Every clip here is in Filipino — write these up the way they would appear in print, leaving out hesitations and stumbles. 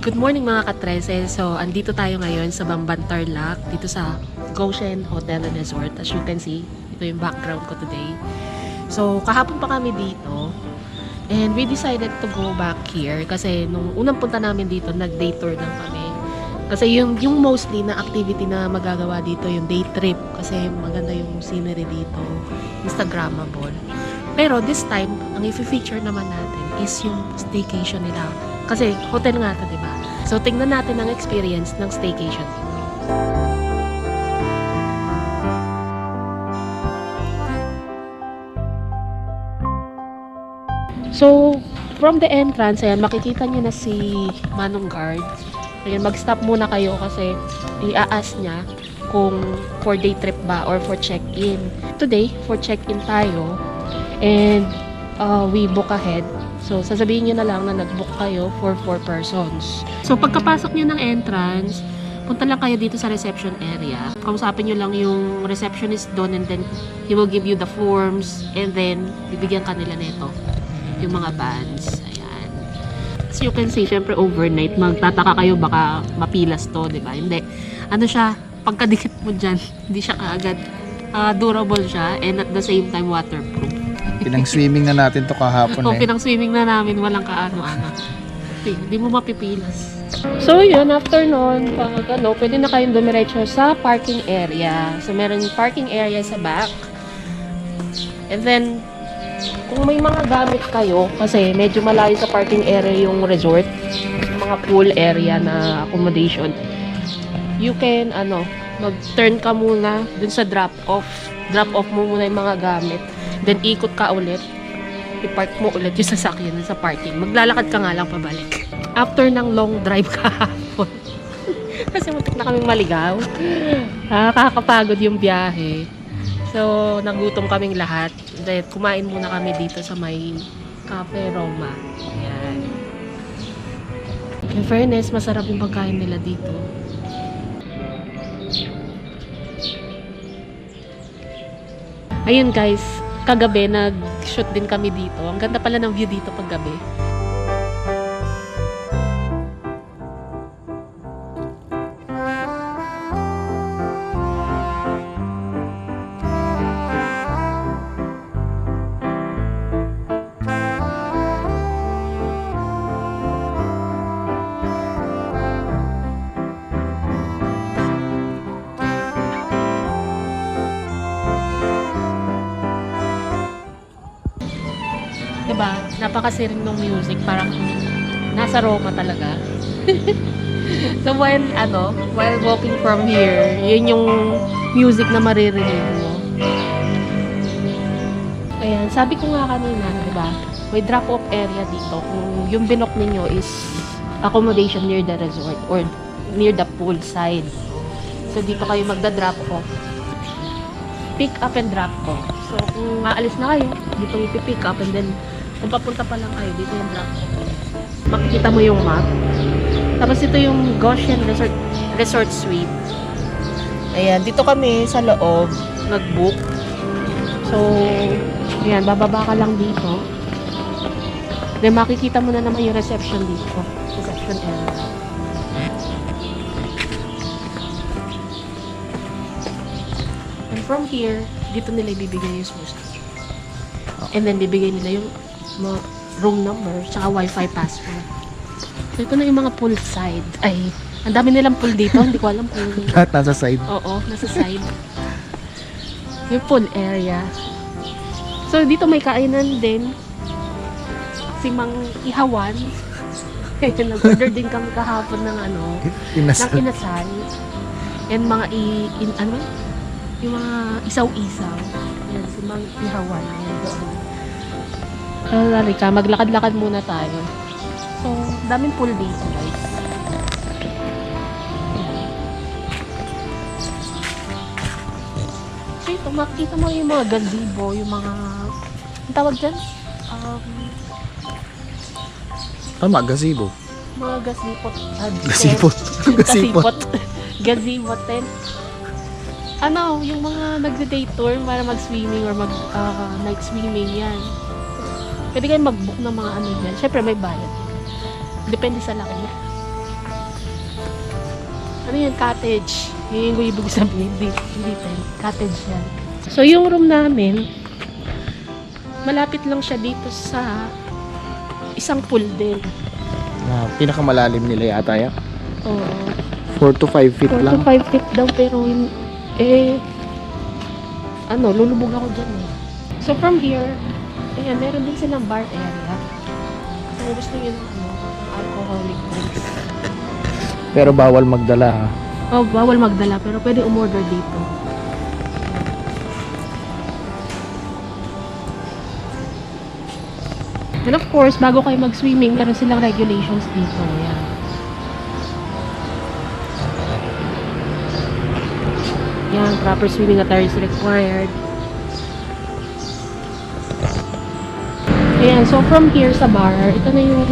Good morning mga ka-13. So, andito tayo ngayon sa Bamban Tarlac, dito sa Goshen Hotel and Resort. As you can see, ito yung background ko today. So, kahapon pa kami dito. And we decided to go back here kasi nung unang punta namin dito, nag-day tour lang kami. Kasi yung mostly na activity na magagawa dito, yung day trip. Kasi maganda yung scenery dito. Instagrammable. Pero this time, ang i-feature naman natin is yung staycation nila. Kasi hotel nga ito, diba? So, tingnan natin ang experience ng staycation dito. So, from the entrance, ayan, makikita nyo na si Manong Guard. Ayan, mag-stop muna kayo kasi i-a-ask niya kung for day trip ba or for check-in. Today, for check-in tayo and we book ahead. So, sasabihin nyo na lang na nag-book kayo for 4 persons. So, pagkapasok nyo ng entrance, punta lang kayo dito sa reception area. Kausapin nyo lang yung receptionist doon and then he will give you the forms and then bibigyan ka nila nito. Yung mga bands. Ayan. As you can see, syempre overnight, magtataka kayo baka mapilas to, di ba? Hindi. Ano siya, pagkadikit mo dyan, hindi siya kaagad durable siya and at the same time waterproof. Pinang-swimming na natin to kahapon Pinang-swimming na namin, walang kaano-ano. Hindi mo mapipilas. So yun, after nun, pwede na kayong dumiretso sa parking area. So meron yung parking area sa back. And then, kung may mga gamit kayo, kasi medyo malayo sa parking area yung resort, mga pool area na accommodation, you can, mag-turn ka muna dun sa drop-off. Drop-off mo muna yung mga gamit. Then, ikot ka ulit. I-park mo ulit yung sasakyan sa parking. Maglalakad ka nga lang pabalik. After ng long drive kahapon. Kasi muntik na kaming maligaw. Kakapagod yung biyahe. So, nagutom kaming lahat. Then, kumain muna kami dito sa may Cafe Roma. Ayan. In fairness, masarap yung pagkain nila dito. Ayun guys, kagabi nag-shoot din kami dito. Ang ganda pala ng view dito pag gabi. Diba? Napakasiring ng music. Parang nasa Roma talaga. So while walking from here, yun yung music na maririnig mo. Ayan, sabi ko nga kanina, diba? May drop-off area dito. Kung yung binok ninyo is accommodation near the resort or near the pool side. So dito kayo magda-drop off. Pick up and drop off. So kung aalis na kayo, dito ipi-pick up and then kung papunta pa lang kayo, dito yung drop off. Makikita mo yung map. Tapos ito yung Goshen Resort Suite. Ayan, dito kami sa loob nag-book. So, ayan, bababa ka lang dito. Then makikita mo na naman yung reception dito. Reception area. And from here, dito nila ibibigay yung susi. And then bibigay nila yung room number tsaka wifi password. So ito na yung mga pool side. Ay, ang dami nilang pool dito. Hindi ko alam kung Lahat nasa side. Oo, nasa side. Yung pool area. So dito may kainan din. Si Mang Ihawan. Nag-order din kami kahapon ng ng inasal. And mga yung mga isaw-isaw. Yan, si Mang Ihawan. Yan doon. Halika, maglakad-lakad muna tayo. So, daming pool dito, guys. So, ito, makikita mo yung mga gazebo, yung mga, ang tawag dyan? Gazebo. Mga gazipot. Gazipot. Gazipot. Gazebo tent. Yung mga nagde-day tour para mag-swimming or night swimming yan. Pwede kayo mag-book ng mga dyan. Siyempre may bayad. Depende sa laki niya. Ano yan? Cottage. Yun yung ibig sabihin. Hindi tent. Cottage yan. So, yung room namin, malapit lang siya dito sa isang pool din. Pinakamalalim nila yata yan. Oo. 4 to 5 feet 4 to lang. 5 feet daw, pero lulubog ako dyan eh. So, from here, ayan, meron din silang bar area. Kung gusto nyo ng alcoholic drinks. Pero bawal magdala ha. Oh, bawal magdala, pero pwede umorder dito. And of course, bago kayo mag-swimming, meron silang regulations dito. Yan. Yan, proper swimming attire is required. Ayan, so from here sa bar, ito na yung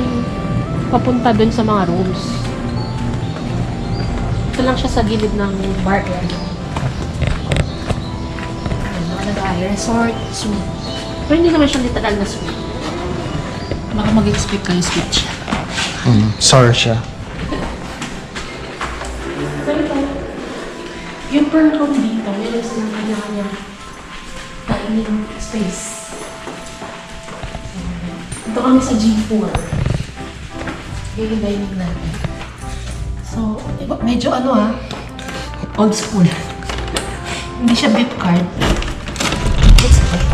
papunta dun sa mga rooms. Ito lang siya sa gilid ng bar area. Ayan, nakalagay, resort, suite. Pero hindi naman siya literal na suite. Baka mag-expect kayo suite siya. Sir siya. So ito, yung per room dito, meron silang kanya-kanya dining space. Ito kami sa G4. Yung dining natin. So, medyo old school. Hindi siya beef card. It's okay.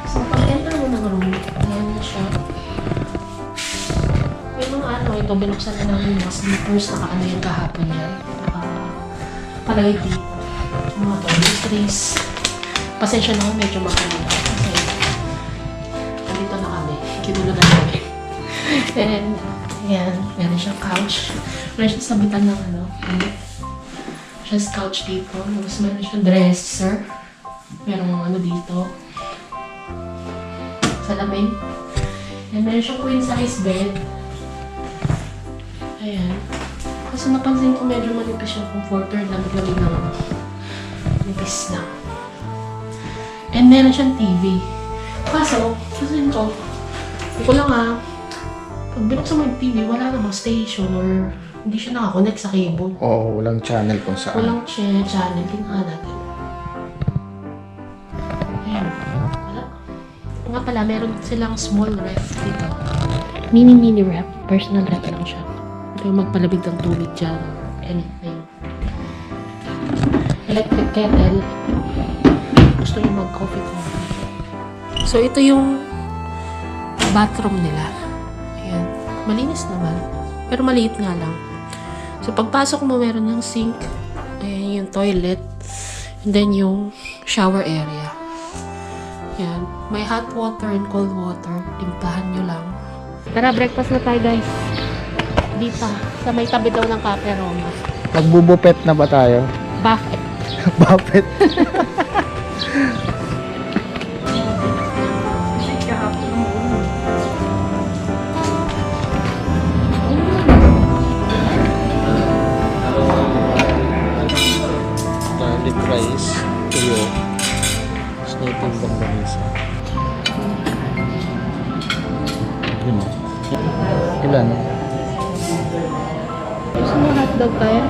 So, pag enter mo ng room, ayan na siya. May mga ito, binuksan na namin yung sleepers, naka yung kahapon yan. Palagay dito. Mga toiletries. Pasensya na ako, medyo makalala. Kasi, nandito na kami. Kinulo na namin. And, ayan, meron siyang couch. Meron siyang sabitan ng siyang couch dito. Tapos meron siyang dresser. Merong dito. Salamin. And meron siyang queen size bed. Ayan. Kasi napansin ko medyo manipis yung comforter. Lamig-lamig na nipis na. And meron siyang TV. Kaso, kasi ko lang pag binuksan mo yung TV, wala namang station or hindi siya nakakonect sa cable. Oo, walang channel kung saan. Walang channel. Tingnan natin. Ayan. Wala. Nga pala, meron silang small ref dito. Mini ref. Personal ref lang siya. Ito yung magpalabig ng tubig dyan. Anything. Electric kettle. Gusto nyo mag-coffee. So, ito yung bathroom nila. Ayan. Malinis naman. Pero maliit nga lang. So, pagpasok mo, meron ng sink. Ayan, yung toilet. And then, yung shower area. Ayan. May hot water and cold water. Timplahan nyo lang. Tara, breakfast na tayo, guys. Dito. Sa may tabi daw ng Cafe Roma. Magbubupet na ba tayo? Buffet. Buffet. Garlic rice, tuyo, snaping bangbanisa. Ilan? Gusto mo hotdog tayo?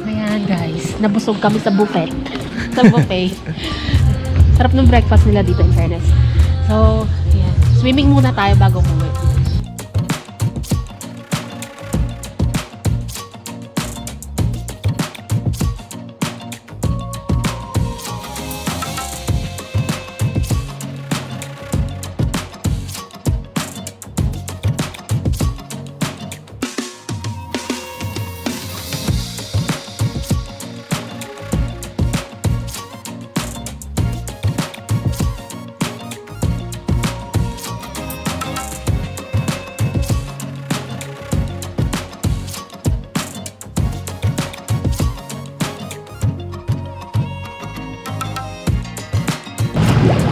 Ayan guys, nabusog kami sa buffet. Sa buffet. Sarap ng breakfast nila dito in fairness. So, ayan. Swimming muna tayo bago umuwi.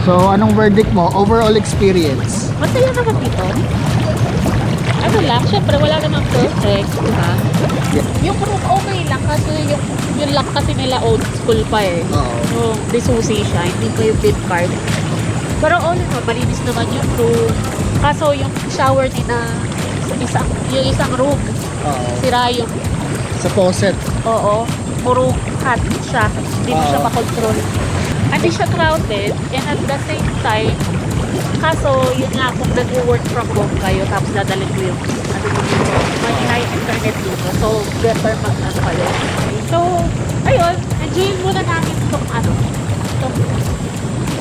So, anong verdict mo? Overall experience? Masaya naman dito. Ano lang, syempre wala namang perfect, diba? Yeah. Yung room okay lang kasi yung yung lock kasi nila old school pa eh. Oo. Yung disusi siya, hindi pa yung bid card. Pero all in all, malinis naman yung room. Kaso yung shower nila, yung isang room, Oo. sira yung, Sa faucet. oo, puro cut siya. Hindi mo siya Oo. makontrol. Hindi siya crowded, and at the same time, kaso yun nga, kung nag-work from home kayo, tapos dadalhin mo yung, ano mo dito, may internet dito. So, better mag-ano kayo. So, ayun, enjoyin muna namin itong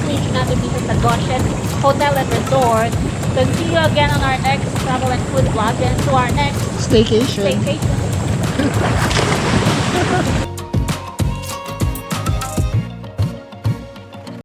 week natin dito sa Goshen Hotel and Resort. So, see you again on our next travel and food vlog and to our next Staycation. vacation.